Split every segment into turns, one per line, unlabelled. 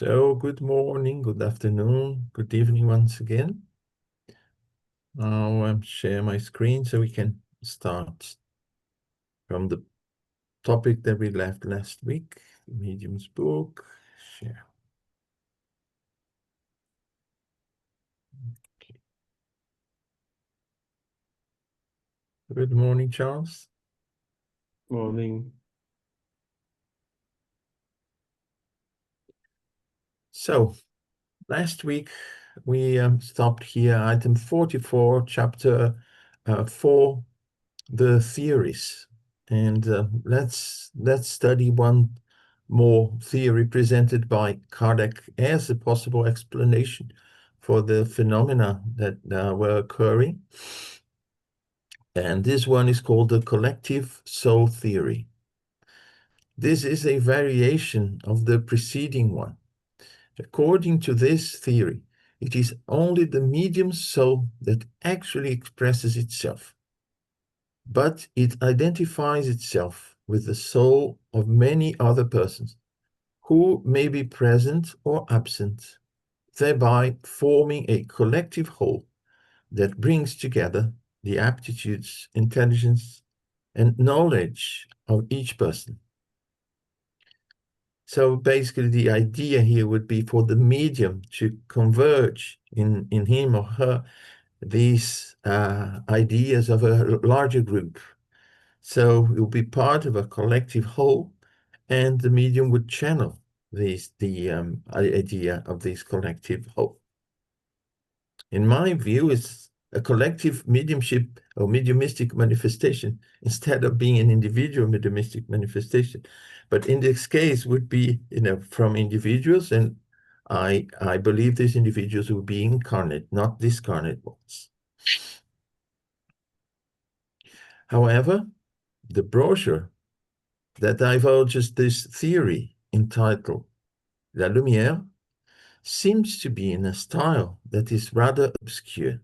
So, good morning, good afternoon, good evening once again. I'll share my screen so we can start from the topic that we left last week, the Medium's book. Share. Okay. Good morning, Charles.
Morning.
So, last week we stopped here, item 44, chapter 4, the theories. And let's study one more theory presented by Kardec as a possible explanation for the phenomena that were occurring. And this one is called the collective soul theory. This is a variation of the preceding one. According to this theory, it is only the medium's soul that actually expresses itself, but it identifies itself with the soul of many other persons who may be present or absent, thereby forming a collective whole that brings together the aptitudes, intelligence, and knowledge of each person. So basically the idea here would be for the medium to converge in him or her these ideas of a larger group. So it will be part of a collective whole, and the medium would channel the idea of this collective whole. In my view, it's a collective mediumship or mediumistic manifestation instead of being an individual mediumistic manifestation. But in this case would be, from individuals, and I believe these individuals will be incarnate, not discarnate ones. However, the brochure that divulges this theory entitled La Lumière seems to be in a style that is rather obscure.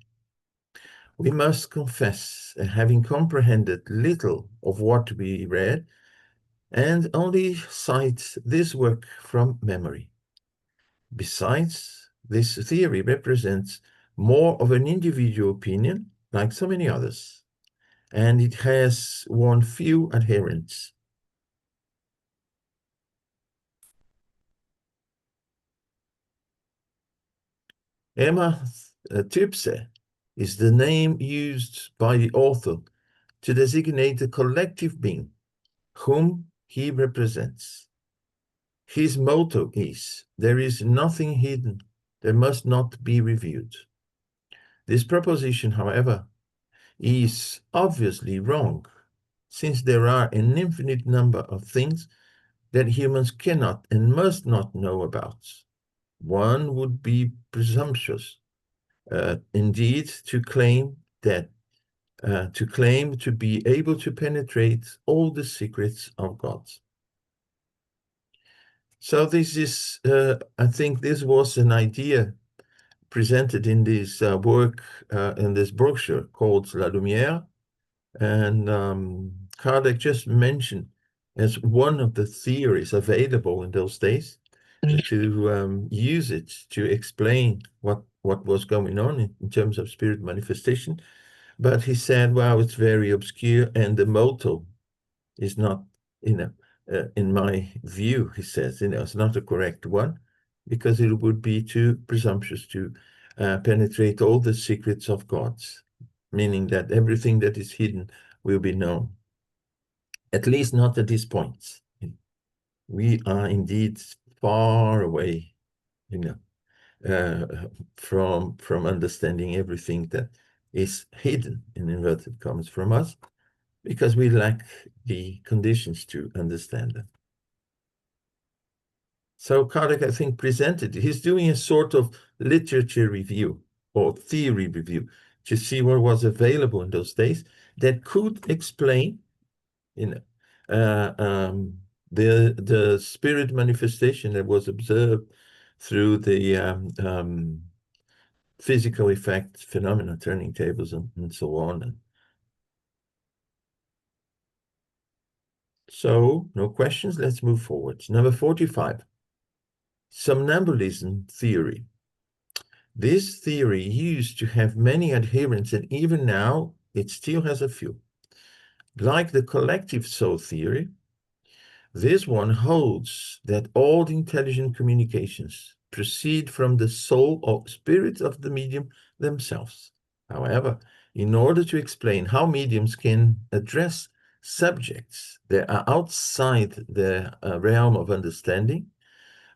We must confess, having comprehended little of what we read, and only cite this work from memory. Besides, this theory represents more of an individual opinion, like so many others, and it has won few adherents. Emathipse is the name used by the author to designate the collective being whom he represents. His motto is, "There is nothing hidden that must not be revealed." This proposition, however, is obviously wrong, since there are an infinite number of things that humans cannot and must not know about. One would be presumptuous, indeed, to claim to be able to penetrate all the secrets of God. So this is, I think this was an idea presented in this work, in this brochure called La Lumière, and Kardec just mentioned as one of the theories available in those days to use it to explain what was going on in terms of spirit manifestation. But he said, well, it's very obscure, and the motto is not, in my view, he says, it's not a correct one, because it would be too presumptuous to penetrate all the secrets of God, meaning that everything that is hidden will be known, at least not at this point. We are indeed far away, from understanding everything that is hidden, in inverted commas, from us, because we lack the conditions to understand them. So Kardec, I think, presented, he's doing a sort of literature review or theory review to see what was available in those days that could explain, the spirit manifestation that was observed through the physical effects, phenomena, turning tables, and so on. So, no questions, let's move forward. Number 45. somnambulism theory. This theory used to have many adherents, and even now it still has a few. Like the collective soul theory, this one holds that all the intelligent communications proceed from the soul or spirit of the medium themselves. However, in order to explain how mediums can address subjects that are outside their realm of understanding,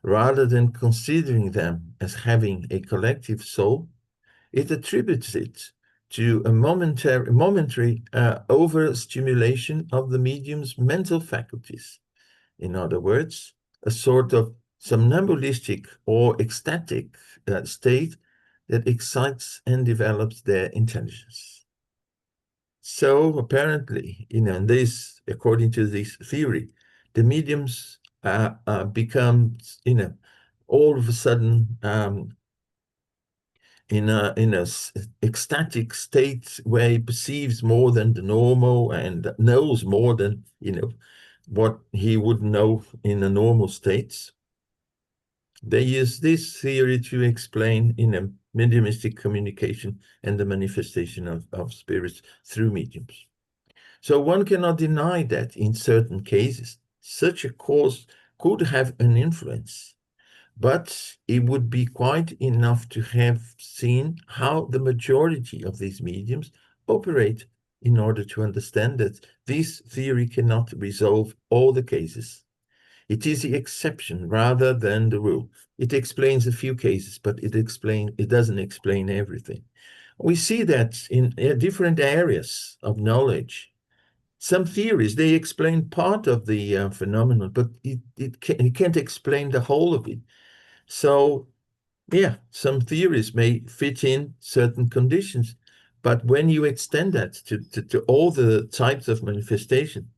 rather than considering them as having a collective soul, it attributes it to a momentary overstimulation of the medium's mental faculties. In other words, a sort of somnambulistic or ecstatic state that excites and develops their intelligence. So apparently, this, according to this theory, the mediums become, all of a sudden in a ecstatic state where he perceives more than the normal and knows more than what he would know in a normal state. They use this theory to explain mediumistic communication and the manifestation of spirits through mediums. So one cannot deny that in certain cases, such a cause could have an influence, but it would be quite enough to have seen how the majority of these mediums operate in order to understand that this theory cannot resolve all the cases. It is the exception rather than the rule. It explains a few cases, but it doesn't explain everything. We see that in different areas of knowledge. Some theories, they explain part of the phenomenon, but it can't explain the whole of it. So, yeah, some theories may fit in certain conditions, but when you extend that to all the types of manifestation,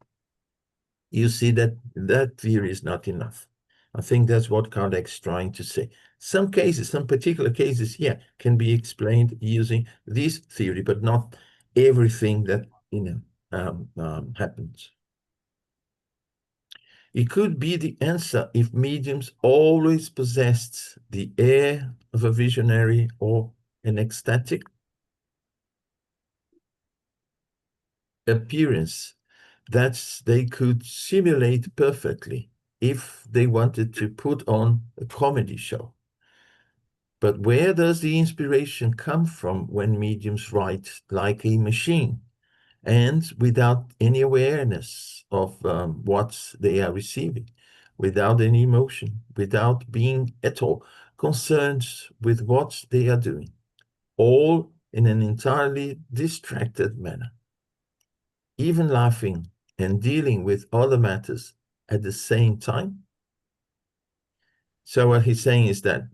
you see that that theory is not enough. I think that's what Caldas is trying to say. Some cases, some particular cases, yeah, can be explained using this theory, but not everything that happens. It could be the answer if mediums always possessed the air of a visionary or an ecstatic appearance that they could simulate perfectly if they wanted to put on a comedy show. But where does the inspiration come from when mediums write like a machine and without any awareness of what they are receiving, without any emotion, without being at all concerned with what they are doing, all in an entirely distracted manner, even laughing and dealing with other matters at the same time? So what he's saying is that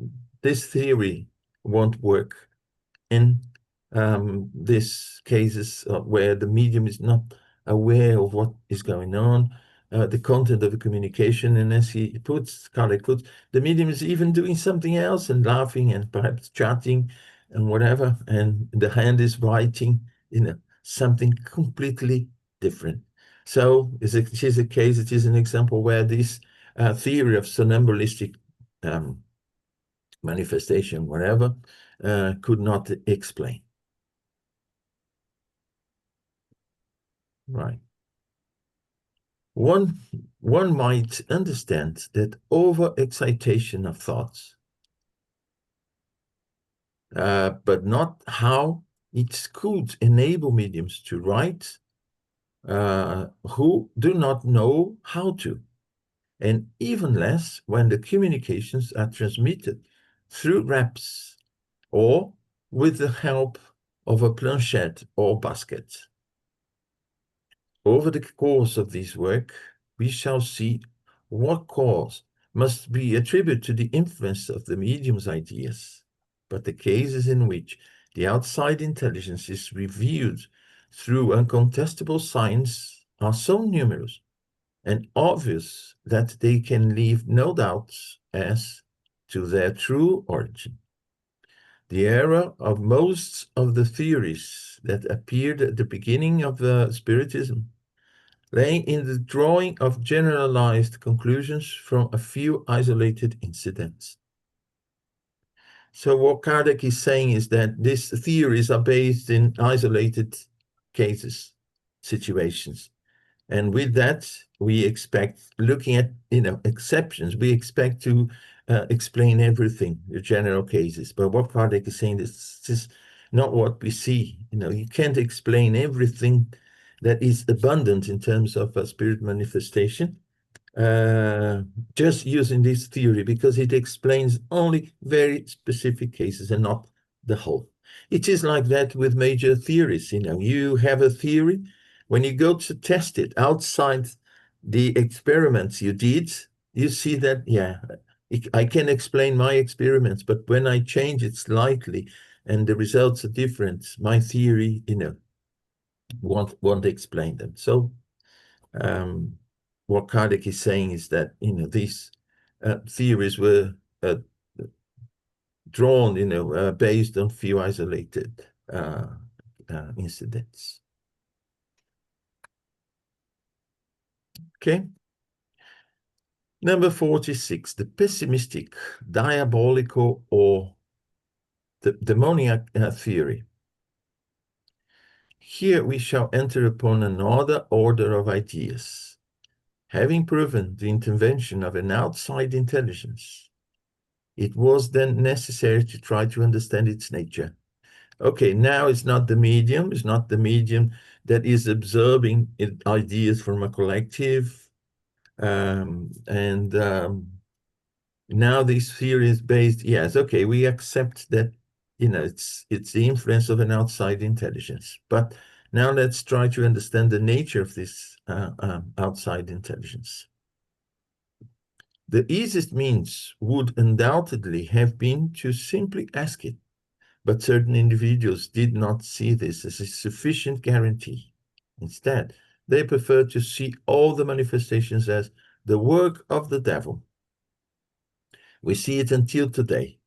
this theory won't work in these cases where the medium is not aware of what is going on, the content of the communication, and as Caldas puts, the medium is even doing something else and laughing and perhaps chatting and whatever, and the hand is writing, something completely different. So it is a case, it is an example where this theory of somnambulistic manifestation, whatever, could not explain. Right. One might understand that overexcitation of thoughts, but not how it could enable mediums to write who do not know how to, and even less when the communications are transmitted through raps or with the help of a planchette or basket. Over the course of this work, we shall see what cause must be attributed to the influence of the medium's ideas, but the cases in which the outside intelligence is revealed through uncontestable signs are so numerous and obvious that they can leave no doubts as to their true origin. The error of most of the theories that appeared at the beginning of Spiritism laying in the drawing of generalized conclusions from a few isolated incidents. So what Kardec is saying is that these theories are based in isolated cases, situations. And with that, we expect, looking at exceptions, we expect to explain everything, the general cases. But what Kardec is saying, this is not what we see. You can't explain everything that is abundant in terms of spirit manifestation just using this theory, because it explains only very specific cases and not the whole. It is like that with major theories. You have a theory. When you go to test it outside the experiments you did, you see that, yeah, I can explain my experiments, but when I change it slightly and the results are different, my theory, won't explain them. So what Kardec is saying is that these theories were drawn, based on few isolated incidents. Okay. Number 46, the pessimistic, diabolical, or the demoniac theory. Here we shall enter upon another order of ideas. Having proven the intervention of an outside intelligence, it was then necessary to try to understand its nature. Okay, now it's not the medium that is absorbing ideas from a collective. Now this theory is based, yes, okay, we accept that, it's the influence of an outside intelligence. But now let's try to understand the nature of this outside intelligence. The easiest means would undoubtedly have been to simply ask it, but certain individuals did not see this as a sufficient guarantee. Instead, they preferred to see all the manifestations as the work of the devil. We see it until today.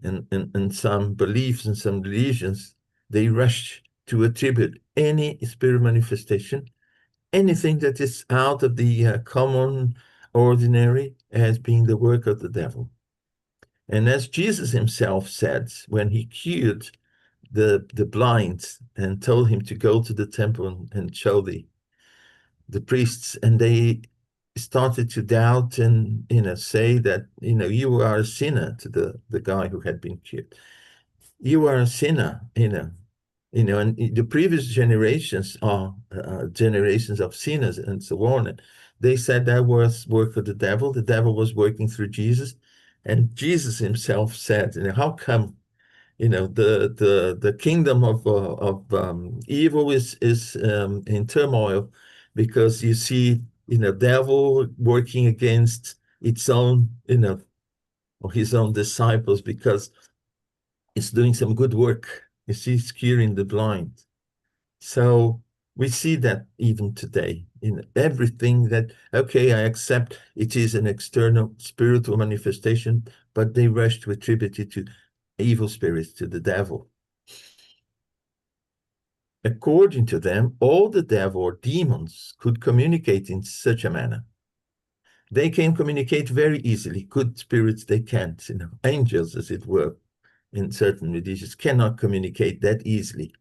In some beliefs and some religions, they rush to attribute any spirit manifestation, anything that is out of the common, ordinary, as being the work of the devil. And as Jesus himself said when he cured the blind and told him to go to the temple and show the priests, and they started to doubt and say that you are a sinner, to the guy who had been cured. You are a sinner, and the previous generations are generations of sinners and so on. And they said that was work of the devil. The devil was working through Jesus, and Jesus himself said, how come the kingdom of evil is in turmoil, because you see devil working against its own or his own disciples, because it's doing some good work. You see, it's curing the blind. So we see that even today in everything that, okay, I accept it is an external spiritual manifestation, but they rush to attribute it to evil spirits, to the devil. According to them, all the devil or demons could communicate in such a manner. They can communicate very easily. Good spirits, they can't. Angels, as it were, in certain religions, cannot communicate that easily.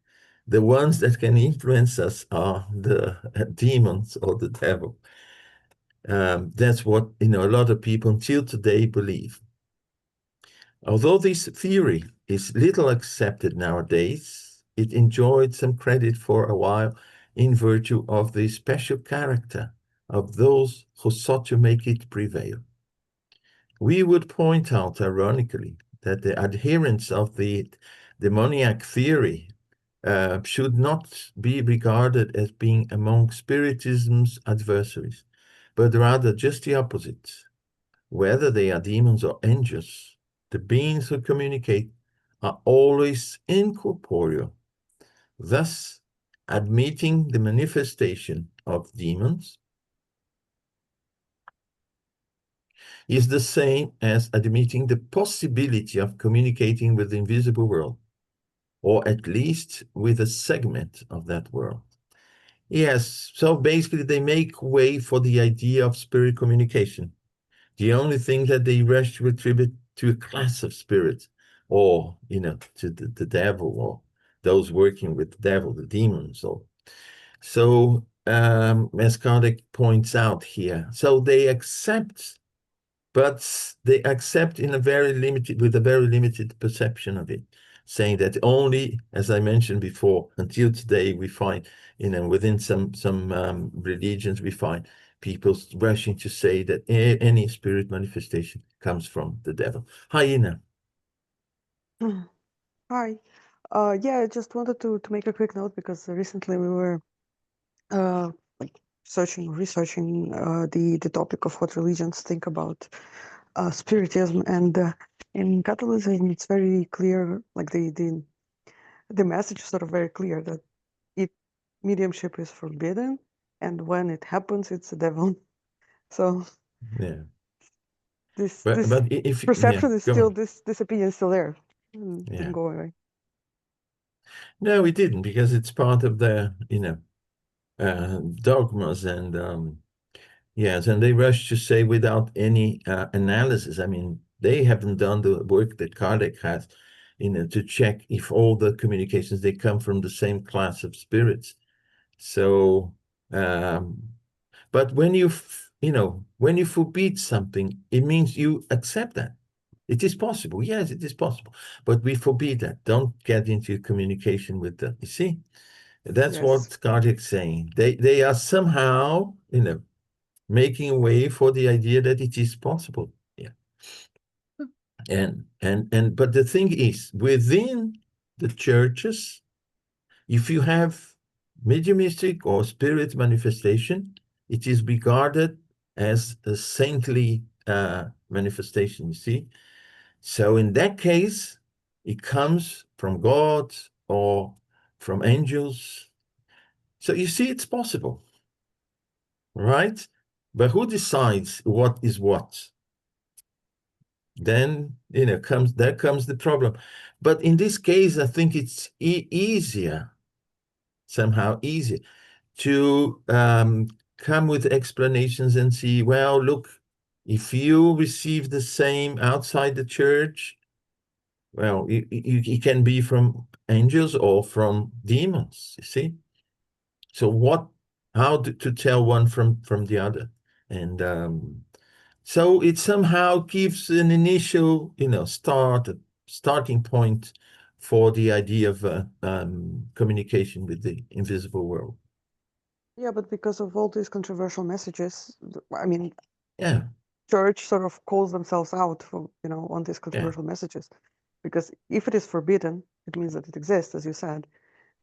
The ones that can influence us are the demons or the devil. That's what a lot of people until today believe. Although this theory is little accepted nowadays, it enjoyed some credit for a while in virtue of the special character of those who sought to make it prevail. We would point out, ironically, that the adherents of the demoniac theory should not be regarded as being among Spiritism's adversaries, but rather just the opposite. Whether they are demons or angels, the beings who communicate are always incorporeal. Thus, admitting the manifestation of demons is the same as admitting the possibility of communicating with the invisible world, or at least with a segment of that world. Yes, so basically they make way for the idea of spirit communication. The only thing that they rush to attribute to a class of spirits, or to the devil, or those working with the devil, the demons. Or so, as Kardec points out here, so they accept, but they accept in a very limited, with a very limited perception of it, saying that only, as I mentioned before, until today we find, within some religions we find people rushing to say that any spirit manifestation comes from the devil. Hi, Ina.
Hi. Yeah, I just wanted to make a quick note because recently we were like researching the topic of what religions think about spiritism, and in Catholicism it's very clear, like the message is sort of very clear that it mediumship is forbidden, and when it happens, it's the devil. So
Yeah,
this
but
this
if
perception is
go
still
on.
this opinion is still there.
Yeah,
Didn't go away.
no, it didn't, because it's part of the dogmas, and yes, and they rush to say without any analysis. I mean, they haven't done the work that Kardec has, to check if all the communications, they come from the same class of spirits. So, but when when you forbid something, it means you accept that. It is possible. Yes, it is possible. But we forbid that. Don't get into communication with them. You see? That's what
Yes.
Kardec's saying. They are somehow, making way for the idea that it is possible. Yeah. And but the thing is, within the churches, if you have mediumistic or spirit manifestation, it is regarded as a saintly manifestation, you see. So in that case, it comes from God or from angels. So you see, it's possible, right? But who decides what is what? Then comes the problem. But in this case, I think it's somehow easier to come with explanations and see, well, look, if you receive the same outside the church, well, it can be from angels or from demons, you see. So how to tell one from the other? And so it somehow gives an initial, starting point for the idea of communication with the invisible world.
Yeah, but because of all these controversial messages, I mean,
Yeah,
church sort of calls themselves out for, on these
yeah,
controversial messages. Because if it is forbidden, it means that it exists, as you said.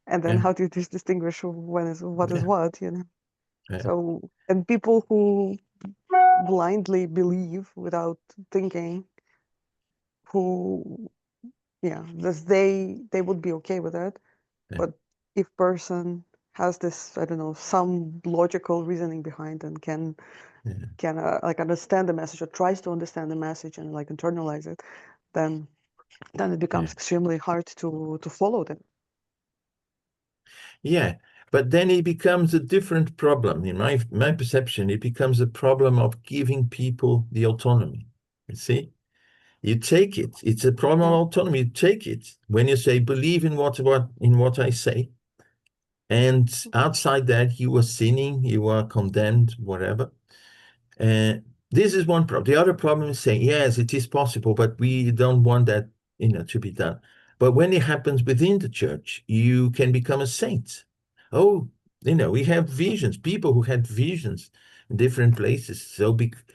And then
yeah,
how do you distinguish what is
yeah,
what?
yeah,
So, and people who blindly believe without thinking, who, yeah, they would be okay with that.
yeah,
But if person has this, I don't know, some logical reasoning behind and can
yeah,
like understand the message or tries to understand the message and like internalize it, then it becomes
yeah.
extremely hard to follow them.
Yeah, but then it becomes a different problem. In my perception, it becomes a problem of giving people the autonomy. You see? You take it. It's a problem of
Mm.
autonomy. You take it. When you say, believe in what I say, and outside that you are sinning, you are condemned, whatever. And this is one problem. The other problem is saying, yes, it is possible, but we don't want that, to be done. But when it happens within the church, you can become a saint. Oh, we have visions, people who had visions in different places. So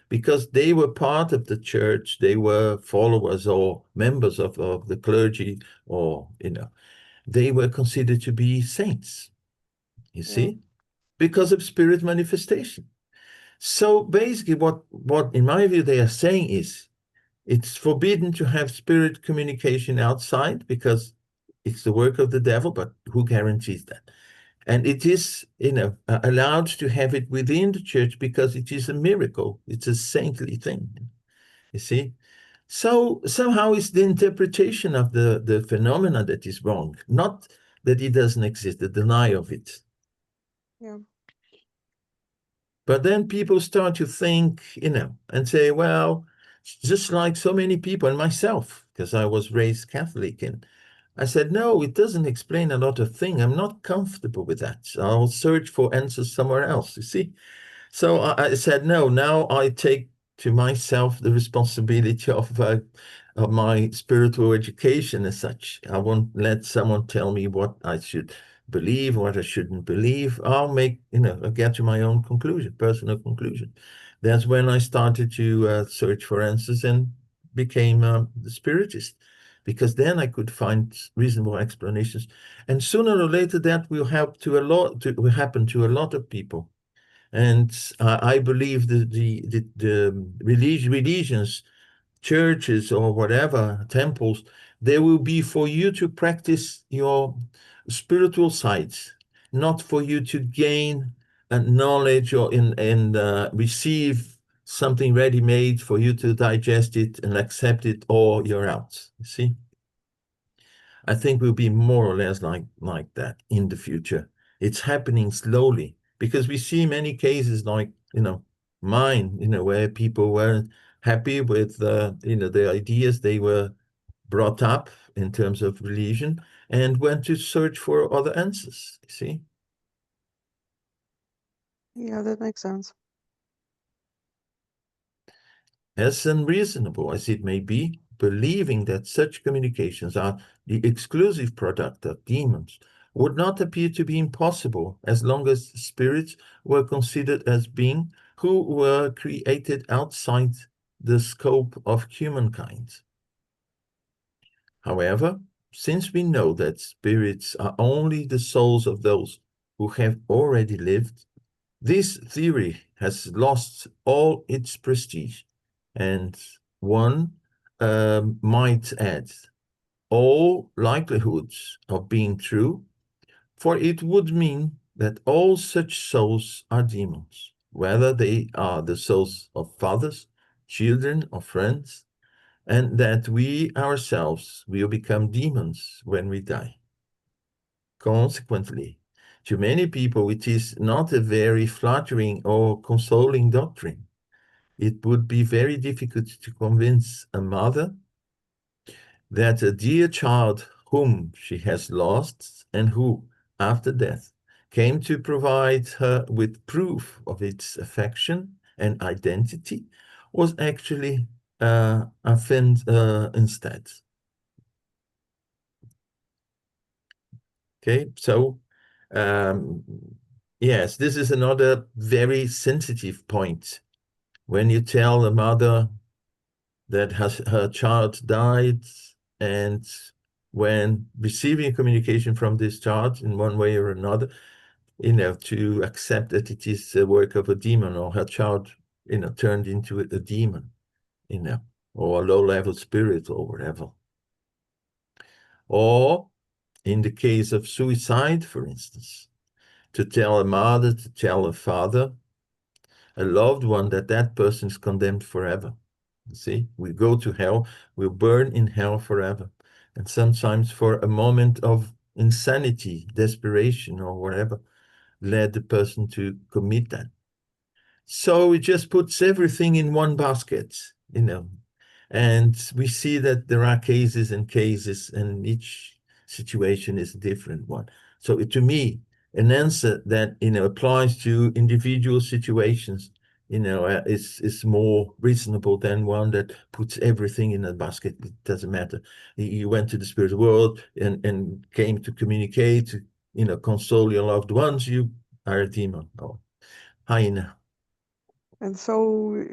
because they were part of the church, they were followers or members of the clergy, or, they were considered to be saints, you
Yeah.
see, because of spirit manifestation. So basically, what in my view they are saying is, it's forbidden to have spirit communication outside because it's the work of the devil, but who guarantees that? And it is, allowed to have it within the church because it is a miracle. It's a saintly thing, you see. So somehow it's the interpretation of the phenomena that is wrong, not that it doesn't exist, the denial of it.
Yeah.
But then people start to think, and say, well, just like so many people, and myself, because I was raised Catholic, and I said, no, it doesn't explain a lot of things. I'm not comfortable with that. I'll search for answers somewhere else, you see? So I said, no, now I take to myself the responsibility of my spiritual education as such. I won't let someone tell me what I should believe, what I shouldn't believe. I'll I'll get to my own conclusion, personal conclusion. That's when I started to search for answers and became the Spiritist, because then I could find reasonable explanations. And sooner or later, that will will happen to a lot of people. And I believe the religions, churches or whatever, temples, they will be for you to practice your spiritual sides, not for you to gain knowledge or receive something ready-made for you to digest it and accept it, or you're out. You see? I think we'll be more or less like that in the future. It's happening slowly because we see many cases like, mine, where people weren't happy with, the ideas they were brought up in terms of religion and went to search for other answers, you see?
Yeah, that makes sense.
As unreasonable as it may be, believing that such communications are the exclusive product of demons would not appear to be impossible as long as spirits were considered as beings who were created outside the scope of humankind. However, since we know that spirits are only the souls of those who have already lived, this theory has lost all its prestige, and one might add all likelihoods of being true, for it would mean that all such souls are demons, whether they are the souls of fathers, children, or friends, and that we ourselves will become demons when we die. Consequently, to many people, it is not a very flattering or consoling doctrine. It would be very difficult to convince a mother that a dear child whom she has lost and who, after death, came to provide her with proof of its affection and identity, was actually a friend instead. Okay, so yes, this is another very sensitive point. When you tell a mother that her child died, and when receiving communication from this child in one way or another, to accept that it is the work of a demon, or her child, turned into a demon, or a low-level spirit or whatever. Or in the case of suicide, for instance, to tell a mother, to tell a father, a loved one, that person is condemned forever. You see, we go to hell, we'll burn in hell forever. And sometimes for a moment of insanity, desperation, or whatever, led the person to commit that. So it just puts everything in one basket, and we see that there are cases and cases, and each situation is a different one. So to me, an answer that, applies to individual situations, is more reasonable than one that puts everything in a basket. It doesn't matter. You went to the spirit world and came to communicate, console your loved ones, you are a demon or hyena.
And so,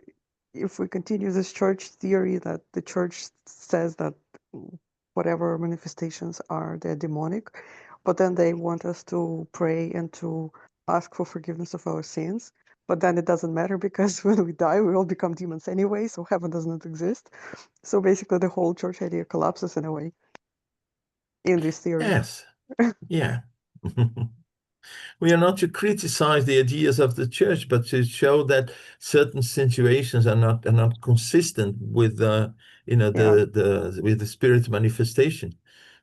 if we continue this church theory that the church says that whatever manifestations are, they're demonic, but then they want us to pray and to ask for forgiveness of our sins, but then it doesn't matter because when we die, we all become demons anyway, so heaven does not exist. So basically, the whole church idea collapses in a way in this theory.
Yes. Yeah. We are not to criticize the ideas of the church, but to show that certain situations are not consistent with with the spirit manifestation.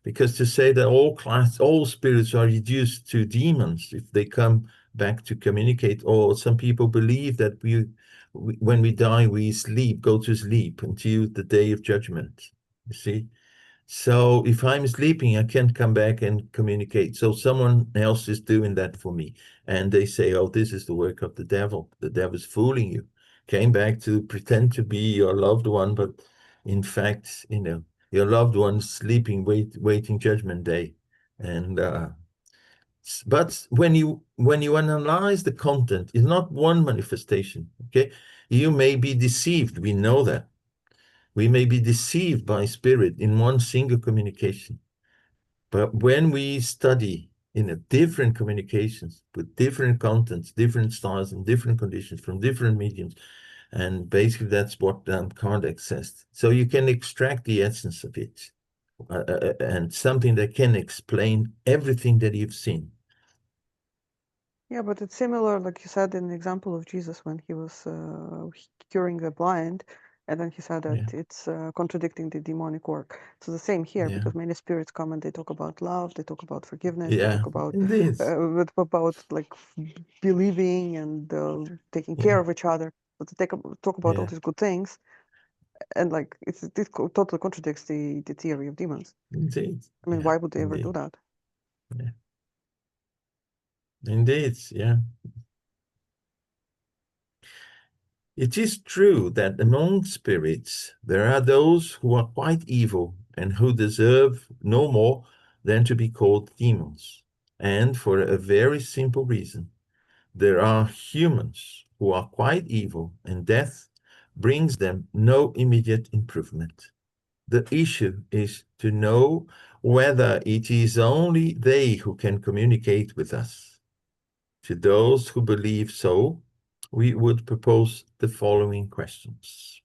Because to say that all spirits are reduced to demons if they come back to communicate. Or some people believe that when we die, we go to sleep until the day of judgment, you see. So if I'm sleeping, I can't come back and communicate. So someone else is doing that for me. And they say, oh, this is the work of the devil. The devil's fooling you. Came back to pretend to be your loved one, but in fact, your loved one's sleeping, waiting judgment day. And but when you analyze the content, it's not one manifestation. Okay, you may be deceived. We know that. We may be deceived by spirit in one single communication. But when we study in different communications with different contents, different styles, and different conditions from different mediums, and basically that's what Kardec says. So you can extract the essence of it, and something that can explain everything that you've seen.
Yeah, but it's similar, like you said, in the example of Jesus when he was curing the blind, and then he said that it's contradicting the demonic work. So the same here, because many spirits come and they talk about love, they talk about forgiveness, they talk about like believing and taking care of each other. But they talk about all these good things, and like it totally contradicts the theory of demons.
Indeed.
I mean, why would they ever do that?
Yeah. Indeed, yeah. It is true that among spirits there are those who are quite evil and who deserve no more than to be called demons. And for a very simple reason, there are humans who are quite evil, and death brings them no immediate improvement. The issue is to know whether it is only they who can communicate with us. To those who believe so, we would propose the following questions.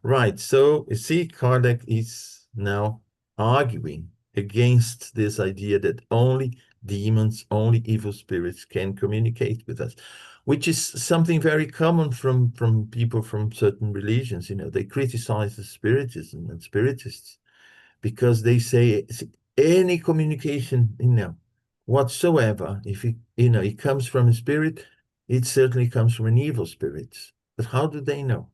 Right, so you see, Kardec is now arguing against this idea that only demons, only evil spirits can communicate with us, which is something very common from people from certain religions. They criticize the Spiritism and Spiritists because they say any communication, whatsoever, if it comes from a spirit, it certainly comes from an evil spirit. But how do they know?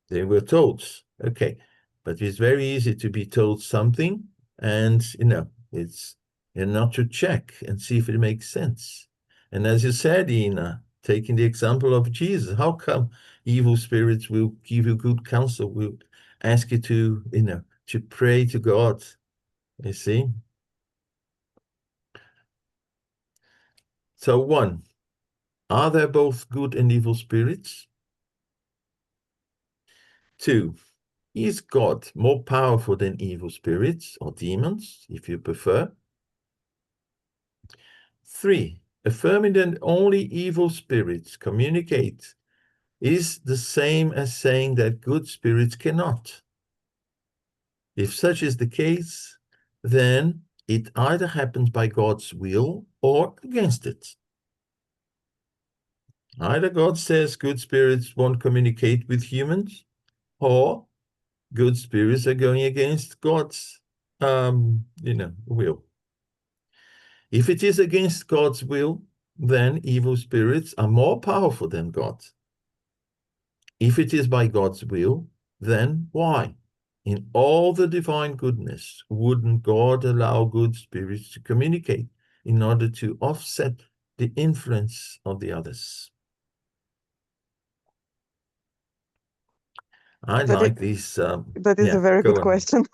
They were told, okay, but it's very easy to be told something and, it's not to check and see if it makes sense. And as you said, Ina, taking the example of Jesus, how come evil spirits will give you good counsel, will ask you to, to pray to God? You see? So 1, are there both good and evil spirits? 2, is God more powerful than evil spirits or demons, if you prefer? 3, affirming that only evil spirits communicate is the same as saying that good spirits cannot. If such is the case, then it either happens by God's will or against it. Either God says good spirits won't communicate with humans, or good spirits are going against God's, will. If it is against God's will, then evil spirits are more powerful than God. If it is by God's will, then why? In all the divine goodness, wouldn't God allow good spirits to communicate in order to offset the influence of the others? I like these.
That is a very good question.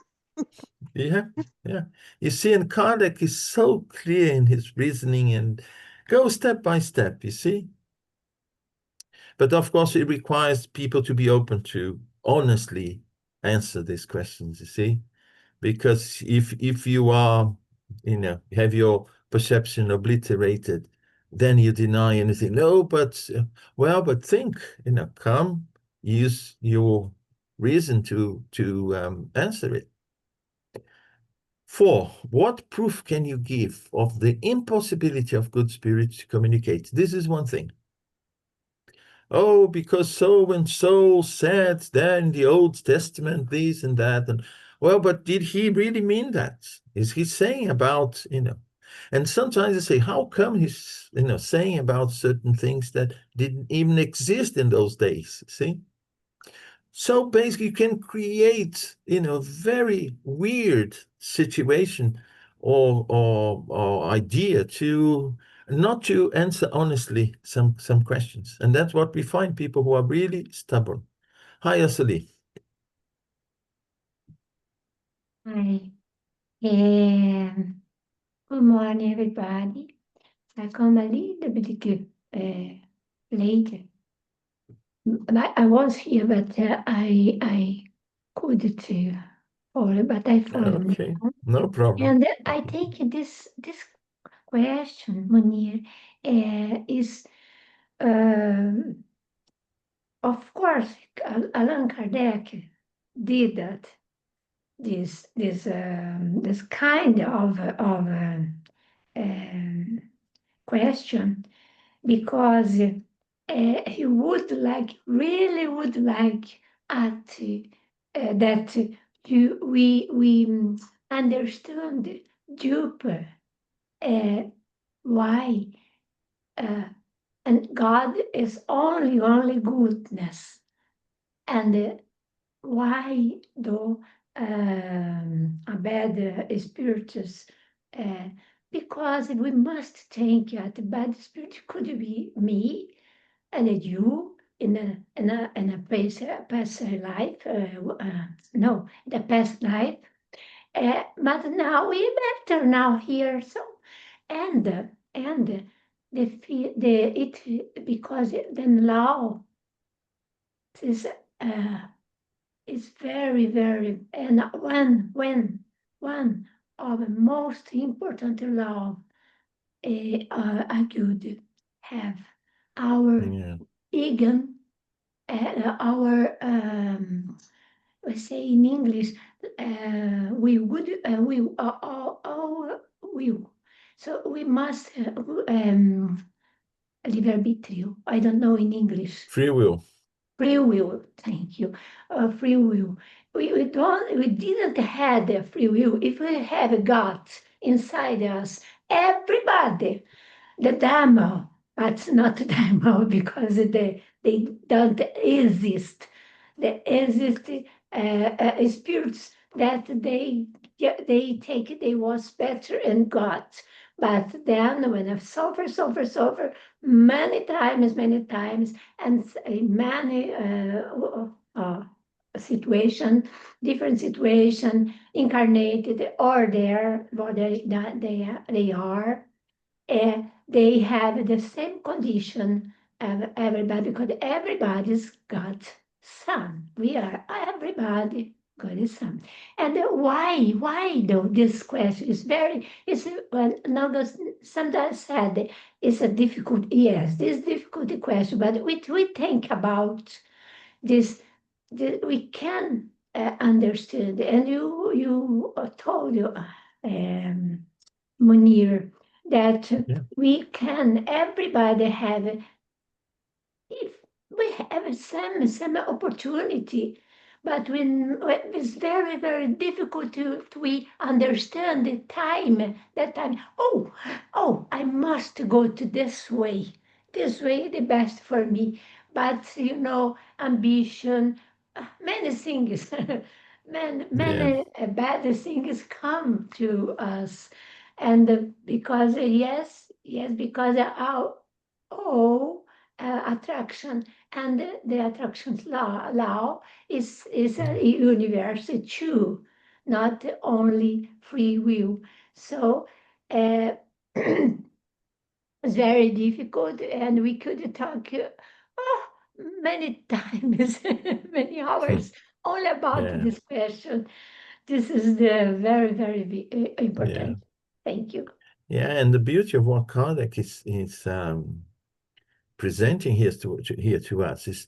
Yeah. You see, and Kardec is so clear in his reasoning and goes step by step, you see. But of course, it requires people to be open to honestly answer these questions, you see. Because if you are, have your perception obliterated, then you deny anything. No, but, but think, come, use your reason to answer it. 4, what proof can you give of the impossibility of good spirits to communicate? This is one thing. Oh, because so and so said there in the Old Testament, this and that. And well, but did he really mean that? Is he saying about, And sometimes I say, how come he's, saying about certain things that didn't even exist in those days? See? So basically, you can create, very weird situation or idea to not to answer honestly some questions. And that's what we find, people who are really stubborn. Hi, Asali.
Hi. Good morning, everybody. I come a little bit late. I was here, but I couldn't follow, but I followed
Okay,
now.
no problem.
And I think this question, Munir, is of course Allan Kardec did that. This kind of um, question because he would really would like at that we understand deeper why and God is only goodness and why though a bad spiritus because we must think that the bad spirit could be me and you in a past life no the past life but now we better now here so and the it because the law is is very and one of the most important law I could have our
Yeah.
Egan our let's say in English we would we all will so we must liber-arbitrio I don't know in English
Free will.
free will, thank you. Free will. We didn't have the free will. If we have got inside us, everybody, the demo, but not demo because they don't exist. They exist spirits that they take they was better and got. But then when I suffer many times, and many situation, different situation, incarnated or there, what they are, they have the same condition as everybody because everybody's got some. We are everybody got some. And why though this question is very is well now sometimes said it's a difficult yes this difficult question but we think about this we can understand and you told you Munir that
Yeah.
we can everybody have if we have some opportunity but when it's very difficult to we understand the time that time oh I must go to this way the best for me but ambition many things
Yeah.
many bad things come to us and because yes because our oh attraction and the attraction law is a universe too not only free will so it's very difficult and we could talk oh, many times many hours all about
Yeah.
this question this is the very
Yeah.
important thank you
Yeah. And the beauty of what Kardec is presenting here to us is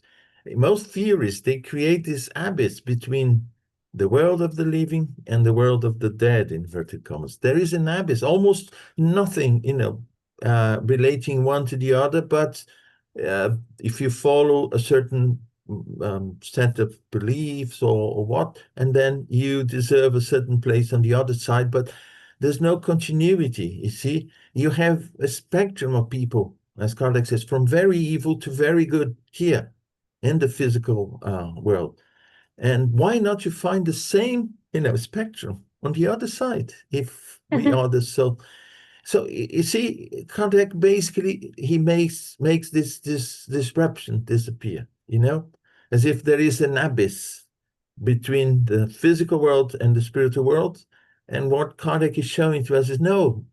most theories they create this abyss between the world of the living and the world of the dead, inverted commas. There is an abyss, almost nothing, relating one to the other, but if you follow a certain set of beliefs or what, and then you deserve a certain place on the other side. But there's no continuity. You see, you have a spectrum of people, as Caldas says, from very evil to very good here in the physical world. And why not you find the same, spectrum on the other side if we are the soul? So you see, Kardec basically he makes this disruption disappear, as if there is an abyss between the physical world and the spiritual world. And what Kardec is showing to us is no,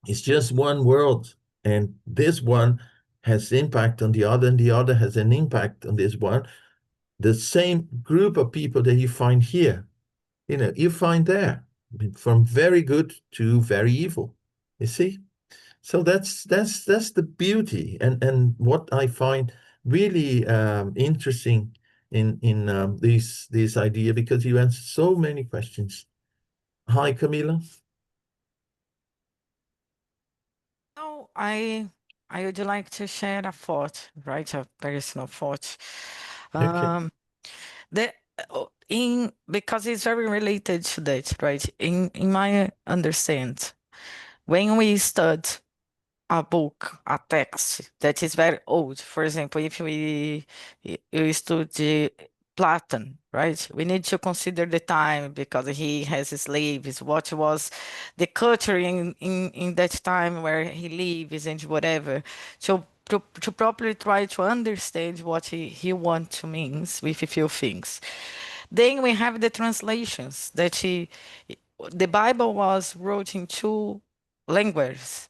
it's just one world, and this one has impact on the other, and the other has an impact on this one. The same group of people that you find here, you find there, from very good to very evil. You see? So that's the beauty, and what I find really interesting in this idea, because you answer so many questions. Hi, Camila.
No, I would like to share a thought, right? A personal thought.
Okay.
The because it's very related to that, right? In my understand, when we study a book, a text that is very old, for example, if you study Platon, right? We need to consider the time because he has slaves, what was the culture in that time where he lives and whatever. So to properly try to understand what he wants to means with a few things. Then we have the translations that the Bible was wrote in two languages.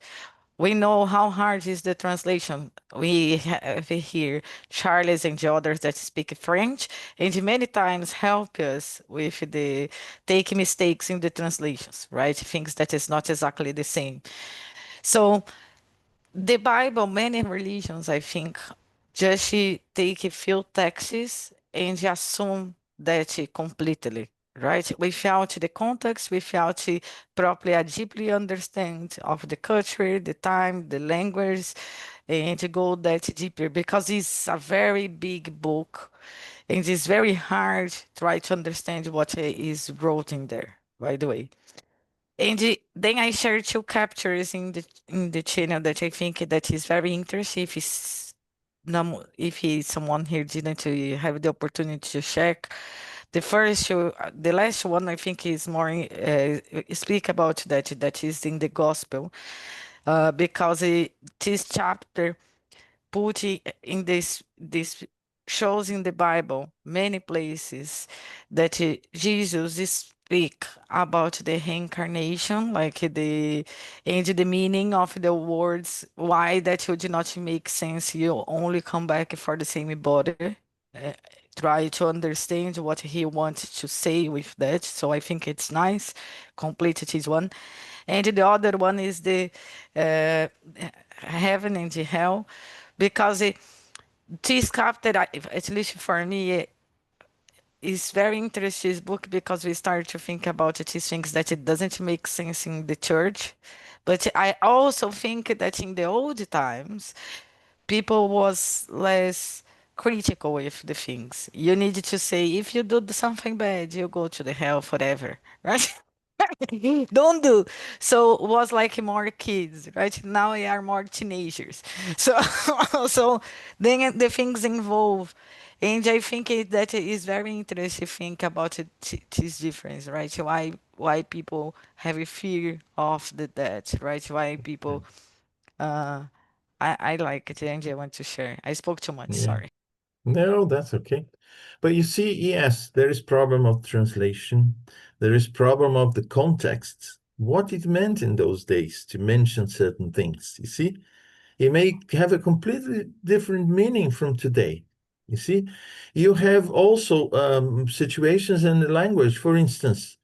We know how hard is the translation. We have here Charles and the others that speak French, and many times help us with the take mistakes in the translations, right? Things that is not exactly the same. So the Bible, many religions, I think, just take a few texts and assume that completely, right? Without the context, without properly deeply understand of the culture, the time, the language, and to go that deeper, because it's a very big book and it's very hard to try to understand what is wrote in there, by the way. And then I share two captures in the channel that I think that is very interesting. If someone here didn't have the opportunity to check, the last one I think is more speak about that is in the gospel, because this chapter put in this shows in the Bible many places that Jesus speak about the reincarnation, like and the meaning of the words, why that would not make sense. You only come back for the same body. Uh, Try to understand what he wanted to say with that. So I think it's nice. Completed this one. And the other one is the uh, heaven and hell, because this chapter, at least for me, is very interesting this book because we start to think about these things that it doesn't make sense in the church. But I also think that in the old times, people was less critical with the things. You need to say, if you do something bad, you go to the hell forever, right? Don't do. So it was like more kids, right? Now we are more teenagers. So so then the things involve, and I think that it is very interesting to think about this difference, right? Why people have a fear of the dead, right? Why people uh I like it, and I want to share. I spoke too much,
Yeah.
sorry.
No, that's okay. But you see, yes, there is problem of translation. There is problem of the context, what it meant in those days to mention certain things. You see, it may have a completely different meaning from today. You see, you have also situations in the language. For instance,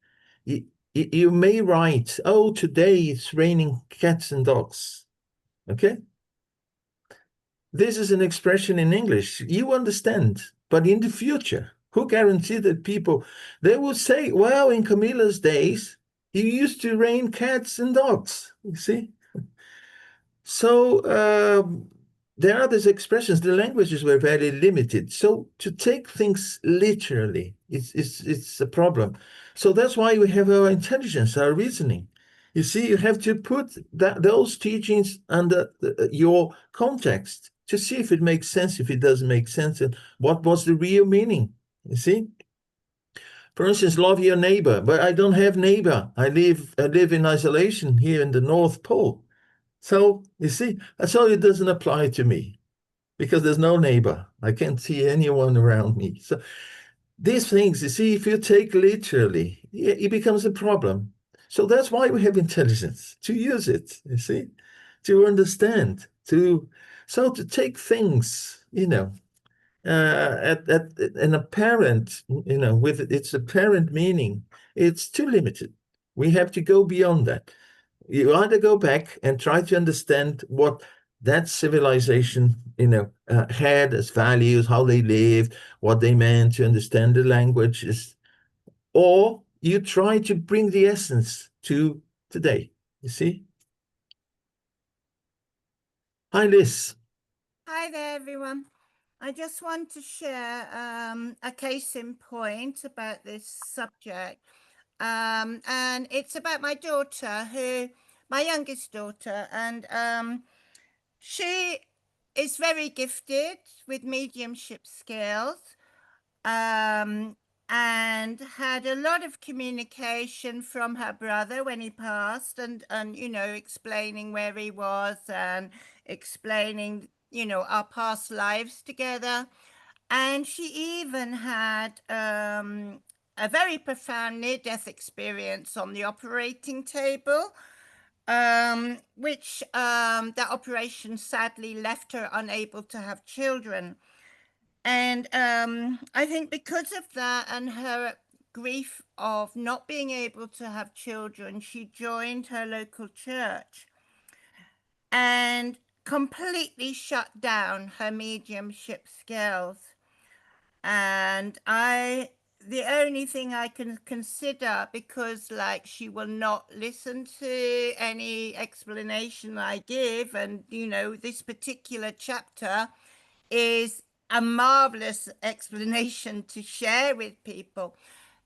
you may write, "Oh, today it's raining cats and dogs." Okay, this is an expression in English. You understand, but in the future, who guaranteed that people, they will say, well, in Camilla's days, it used to rain cats and dogs, you see? So there are these expressions. The languages were very limited. So to take things literally, it's a problem. So that's why we have our intelligence, our reasoning. You see, you have to put those teachings under your context to see if it makes sense, if it doesn't make sense, and what was the real meaning. You see? For instance, love your neighbor, but I don't have neighbor. I live in isolation here in the North Pole. So, you see, so it doesn't apply to me because there's no neighbor. I can't see anyone around me. So these things, you see, if you take literally, it becomes a problem. So that's why we have intelligence, to use it, you see, to understand, to take things, at an apparent, with its apparent meaning, it's too limited. We have to go beyond that. You either go back and try to understand what that civilization, had as values, how they lived, what they meant, to understand the languages, or you try to bring the essence to today. You see? Hi, Liz.
Hi there, everyone. I just want to share a case in point about this subject. And it's about my daughter, my youngest daughter, and she is very gifted with mediumship skills, and had a lot of communication from her brother when he passed, and explaining where he was and explaining, our past lives together. And she even had a very profound near-death experience on the operating table, which that operation sadly left her unable to have children. And I think because of that and her grief of not being able to have children, she joined her local church and completely shut down her mediumship skills. And the only thing I can consider, because she will not listen to any explanation I give, and this particular chapter is a marvelous explanation to share with people.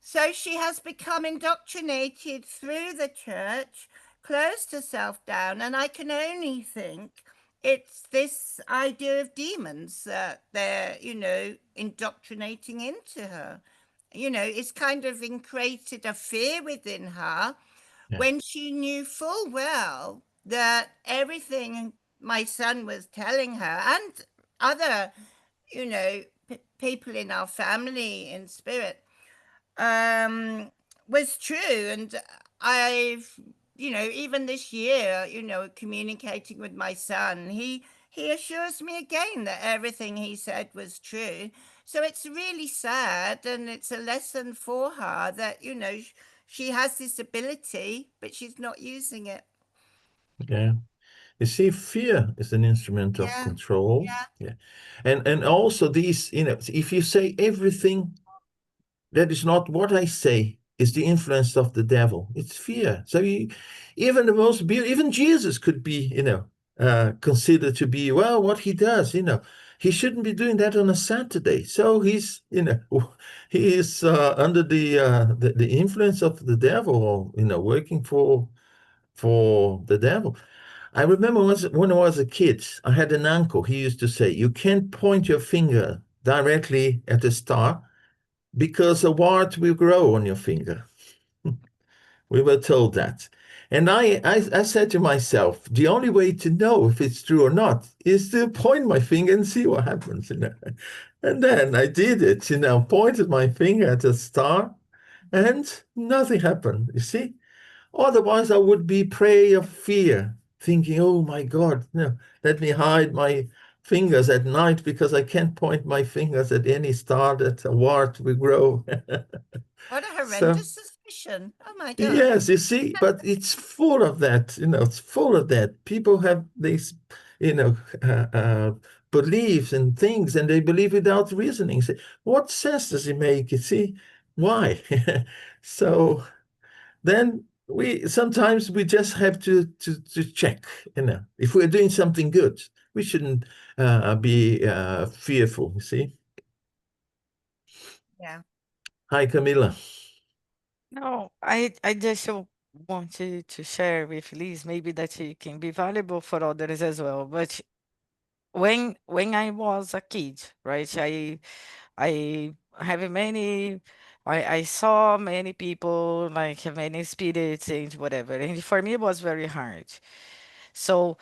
So she has become indoctrinated through the church, closed herself down, and I can only think it's this idea of demons that they're, indoctrinating into her. It's kind of created a fear within her, when she knew full well that everything my son was telling her and other, people in our family in spirit, was true. And I've, even this year, communicating with my son, he assures me again that everything he said was true. So it's really sad, and it's a lesson for her that, she has this ability, but she's not using it.
Yeah. You see, fear is an instrument of control.
Yeah.
And also these, if you say everything that is not what I say is the influence of the devil, it's fear. So even the most beautiful, even Jesus could be, considered to be, well, what he does, he shouldn't be doing that on a Saturday. So he's, he is under the influence of the devil, or, working for the devil. I remember when I was a kid, I had an uncle. He used to say, you can't point your finger directly at a star because a wart will grow on your finger. We were told that. And I said to myself, the only way to know if it's true or not is to point my finger and see what happens. And then I did it, pointed my finger at a star and nothing happened, you see? Otherwise, I would be prey of fear, thinking, oh my God, let me hide my fingers at night because I can't point my fingers at any star that a wart will grow.
What a horrendous suspicion. Oh my God.
Yes, you see, but it's full of that, it's full of that. People have these, beliefs and things, and they believe without reasoning. Say, what sense does it make? You see, why? So then sometimes we just have to check, if we're doing something good, we shouldn't be fearful, you see.
Yeah.
Hi, Camilla.
No, I just wanted to share with Liz, maybe that it can be valuable for others as well. But when I was a kid, right, I have many. I saw many people, like many spirits and whatever, and for me it was very hard. So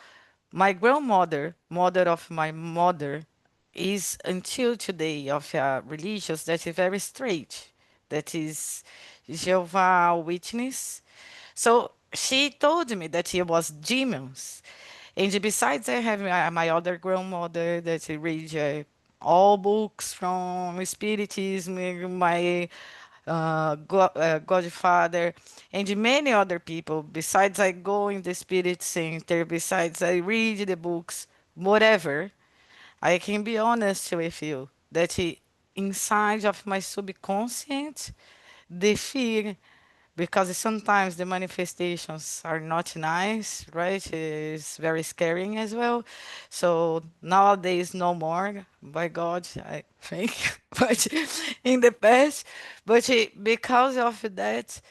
my grandmother, mother of my mother, is until today of a religious that is very straight, that is Jehovah Witness. So she told me that it was demons. And besides, I have my other grandmother that read all books from Spiritism, my godfather, and many other people. Besides, I go in the Spirit Center. Besides, I read the books, whatever. I can be honest with you that inside of my subconscious, the fear, because sometimes the manifestations are not nice, right? It's very scary as well. So nowadays, no more, by God, I think. But in the past, but because of that,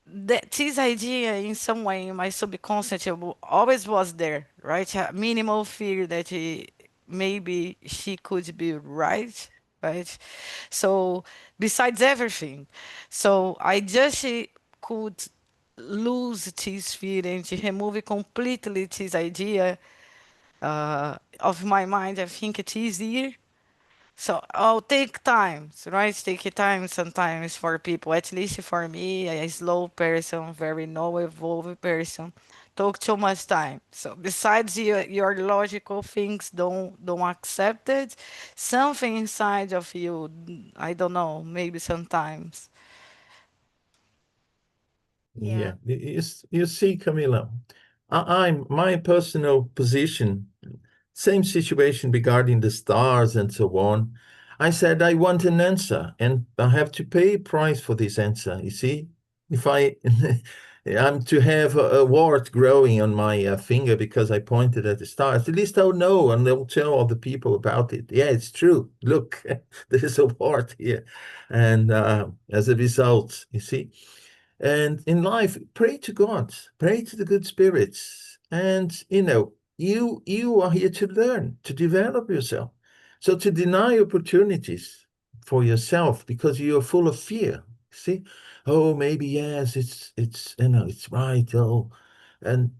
this idea in some way in my subconscious always was there, right? A minimal fear that maybe she could be right, right? So besides everything, so I just could lose this fear and remove completely this idea of my mind. I think it's easier, so I'll take time, right? Take time sometimes for people, at least for me, a slow person, very no evolved person, took too much time. So besides your logical things don't accept it, something inside of you, I don't know, maybe sometimes.
Yeah, you see, Camila, I'm my personal position, same situation regarding the stars and so on. I said I want an answer, and I have to pay a price for this answer. You see, if I'm to have a wart growing on my finger because I pointed at the stars, at least I'll know and they'll tell all the people about it. Yeah, it's true. Look, there's a wart here, and as a result, you see. And in life, pray to God, pray to the good spirits. And you are here to learn, to develop yourself. So to deny opportunities for yourself because you are full of fear. See, oh, maybe yes, it's it's right. Oh, and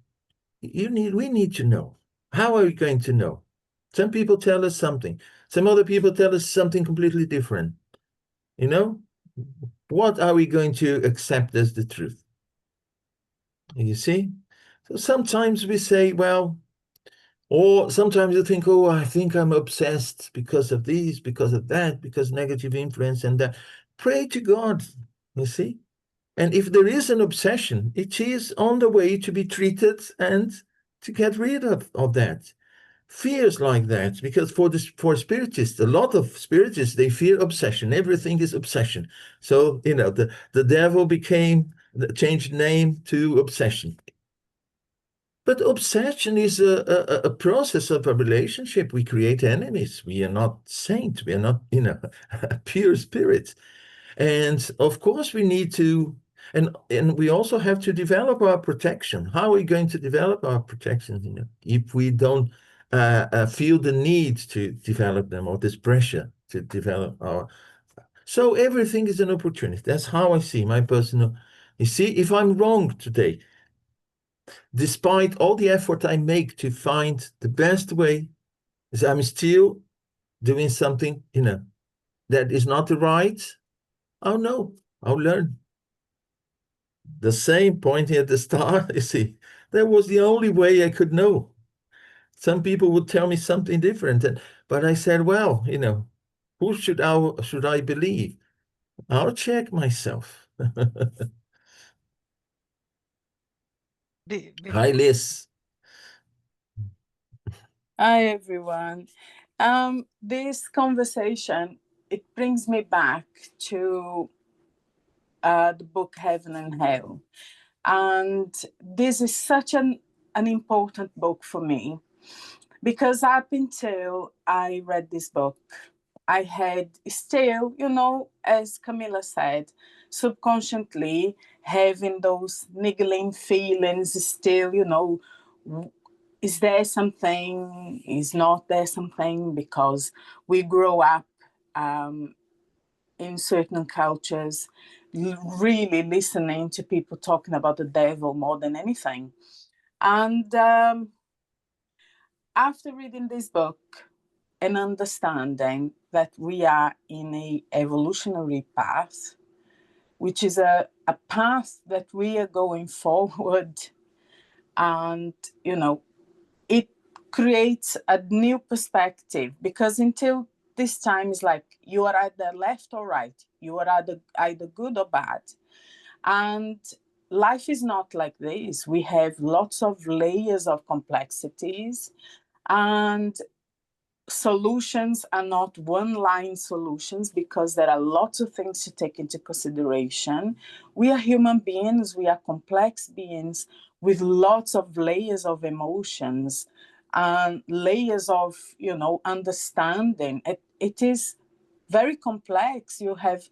we need to know. How are we going to know? Some people tell us something, some other people tell us something completely different. You know, what are we going to accept as the truth? You see? So sometimes we say, well, or sometimes you think, oh, I think I'm obsessed because of this, because of that, because negative influence and that. Pray to God, you see? And if there is an obsession, it is on the way to be treated and to get rid of that. Fears like that, because for spiritists, a lot of spiritists, they fear obsession. Everything is obsession. So, the devil changed name to obsession. But obsession is a process of a relationship. We create enemies. We are not saints. We are not, pure spirits. And of course, we need to, and we also have to develop our protection. How are we going to develop our protection, if we don't feel the need to develop them or this pressure to develop our. So everything is an opportunity. That's how I see my personal. You see, if I'm wrong today, despite all the effort I make to find the best way, is I'm still doing something, that is not right. Oh no, I'll learn. The same pointing at the star, you see, that was the only way I could know. Some people would tell me something different, but I said, well, who should I believe? I'll check myself. Hi, Liz.
Hi, everyone. This conversation, it brings me back to the book Heaven and Hell. And this is such an important book for me because up until I read this book, I had still, as Camila said, subconsciously having those niggling feelings still, you know, is there something, is not there something, because we grow up in certain cultures really listening to people talking about the devil more than anything. And after reading this book and understanding that we are in a evolutionary path, which is a path that we are going forward, and, you know, it creates a new perspective, because until this time is like you are either left or right, you are either good or bad. And life is not like this. We have lots of layers of complexities, and solutions are not one-line solutions, because there are lots of things to take into consideration. We are human beings, we are complex beings with lots of layers of emotions and layers of, you know, understanding. It is very complex. You have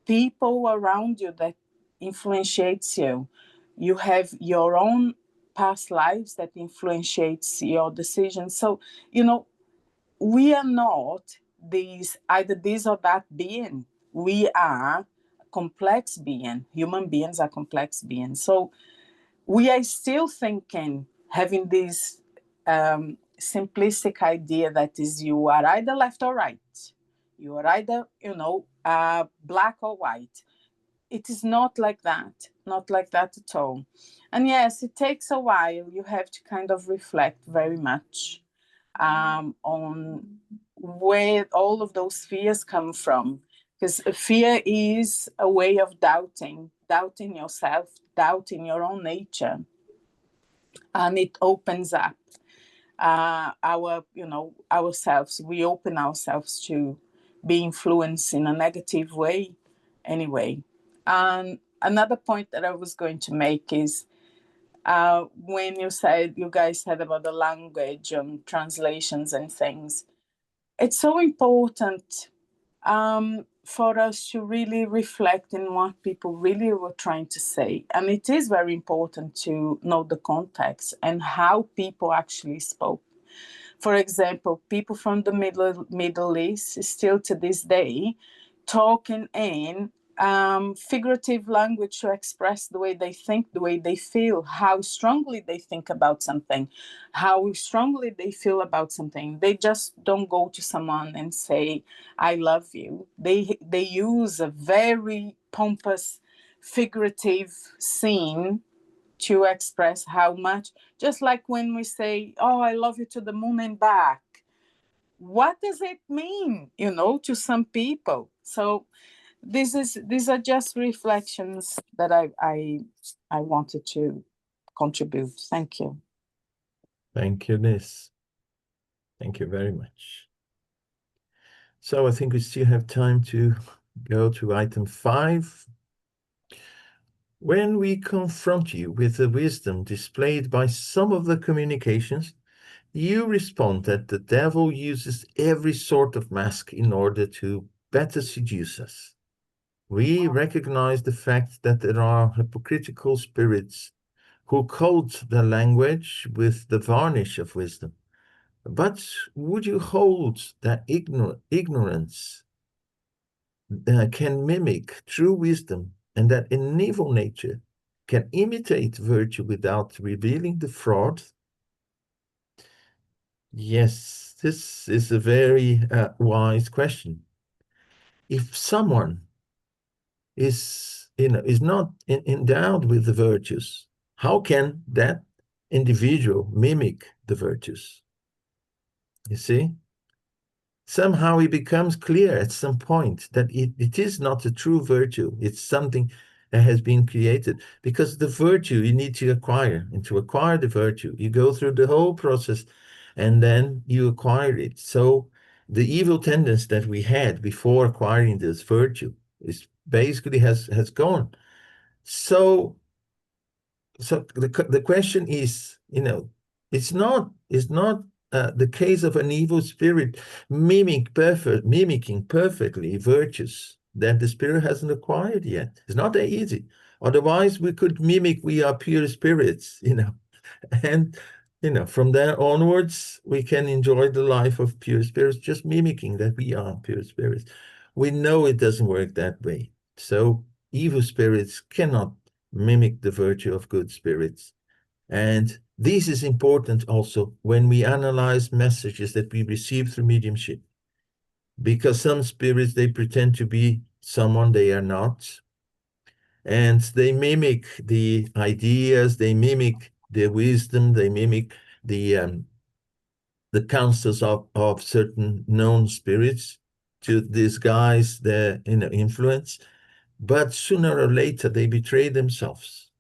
people around you that influences you. You have your own past lives that influences your decisions. So, you know, we are not either this or that being. We are complex being. Human beings are complex beings. So we are still thinking, having this simplistic idea that is you are either left or right. You are either, you know, black or white. It is not like that, not like that at all. And yes, it takes a while. You have to kind of reflect very much on where all of those fears come from. Because fear is a way of doubting yourself, doubting your own nature. And it opens up ourselves. We open ourselves to be influenced in a negative way anyway. And another point that I was going to make is when you guys said about the language and translations and things, it's so important for us to really reflect in what people really were trying to say. And it is very important to know the context and how people actually spoke. For example, people from the Middle East still to this day talking in figurative language to express the way they think, the way they feel, how strongly they think about something, how strongly they feel about something. They just don't go to someone and say, I love you. They use a very pompous, figurative scene to express how much, just like when we say, oh, I love you to the moon and back. What does it mean, you know, to some people? So these are just reflections that I wanted to contribute. Thank you.
Thank you, Liz. Thank you very much. So I think we still have time to go to item 5. When we confront you with the wisdom displayed by some of the communications, you respond that the devil uses every sort of mask in order to better seduce us. We recognize the fact that there are hypocritical spirits who coat their language with the varnish of wisdom. But would you hold that ignorance can mimic true wisdom, and that an evil nature can imitate virtue without revealing the fraud? Yes, this is a very wise question. If someone is not endowed with the virtues, how can that individual mimic the virtues? You see? Somehow it becomes clear at some point that it is not a true virtue. It's something that has been created, because the virtue you need to acquire, and to acquire the virtue, you go through the whole process and then you acquire it. So the evil tendency that we had before acquiring this virtue is basically has gone. So the question is, it's not the case of an evil spirit mimicking perfectly virtues that the spirit hasn't acquired yet. It's not that easy. Otherwise, we could mimic we are pure spirits, you know, and from there onwards, we can enjoy the life of pure spirits, just mimicking that we are pure spirits. We know it doesn't work that way. So evil spirits cannot mimic the virtue of good spirits. And this is important also when we analyze messages that we receive through mediumship. Because some spirits, they pretend to be someone they are not. And they mimic the ideas, they mimic the wisdom, they mimic the counsels of certain known spirits to disguise their influence. But sooner or later, they betray themselves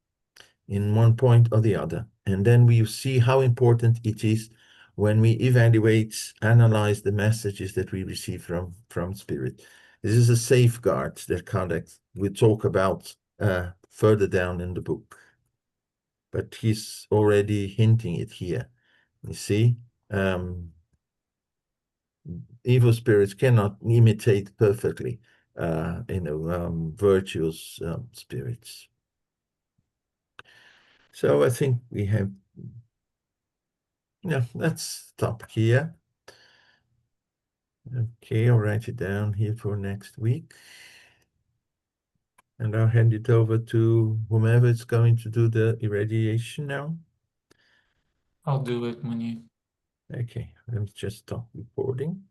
in one point or the other. And then we see how important it is when we evaluate, analyze the messages that we receive from spirit. This is a safeguard that Caldas will talk about further down in the book. But he's already hinting it here. You see, evil spirits cannot imitate perfectly, virtuous spirits. So I think we have, let's stop here. Okay, I'll write it down here for next week. And I'll hand it over to whomever is going to do the irradiation now.
I'll do it, Monique.
Okay, let me just stop recording.